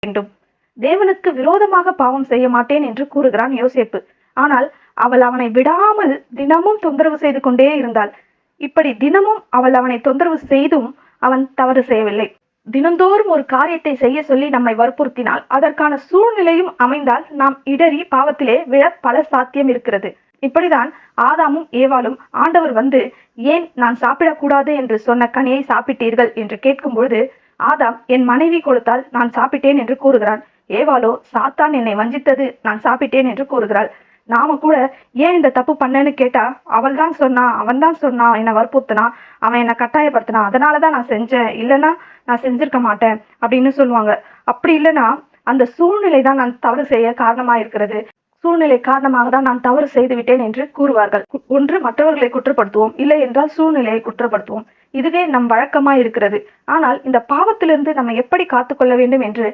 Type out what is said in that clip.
வேண்டும். தேவனுக்கு விரோதமாக பாவம் செய்ய மாட்டேன் என்று கூறுகிறான் யோசேப்பு. ஆனால் அவள் அவனை விடாமல் தினமும் தொந்தரவு செய்து கொண்டே இருந்தாள். இப்படி தினமும் அவள் அவனை தொந்தரவு செய்தும் அவன் தவறு செய்யவில்லை. தினந்தோறும் ஒரு காரியத்தை செய்ய சொல்லி நம்மை வற்புறுத்தினால், அதற்கான சூழ்நிலையும் அமைந்தால் நாம் இடறி பாவத்திலே விழ பல சாத்தியம் இருக்கிறது. இப்படிதான் ஆதாமும் ஏவாளும் ஆண்டவர் வந்து, ஏன் நான் சாப்பிடக்கூடாது என்று சொன்ன கனியை சாப்பிட்டீர்கள் என்று கேட்கும் பொழுது, ஆதாம் என் மனைவி கொடுத்தால் நான் சாப்பிட்டேன் என்று கூறுகிறான். ஏவாளோ சாத்தான் என்னை வஞ்சித்தது, நான் சாப்பிட்டேன் என்று கூறுகிறாள். நாம கூட ஏன் இந்த தப்பு பண்ணேன்னு கேட்டா, அவள் தான் சொன்னா, அவன் தான் சொன்னான், என்னை வற்புறுத்தினா, அவன் என்னை கட்டாயப்படுத்தினான், அதனாலதான் நான் செஞ்சேன், இல்லைன்னா நான் செஞ்சிருக்க மாட்டேன் அப்படின்னு சொல்லுவாங்க. அப்படி இல்லைன்னா அந்த சூழ்நிலை தான் நான் தவறு செய்ய காரணமா இருக்கிறது, சூழ்நிலை காரணமாக தான் நான் தவறு செய்து விட்டேன் என்று கூறுவார்கள். ஒன்று மற்றவர்களை குற்றப்படுத்துவோம், இல்லை என்றால் சூழ்நிலையை குற்றப்படுத்துவோம். இதுவே நம் வழக்கமாய் இருக்கிறது. ஆனால் இந்த பாவத்திலிருந்து நம்ம எப்படி காத்துக்கொள்ள வேண்டும் என்று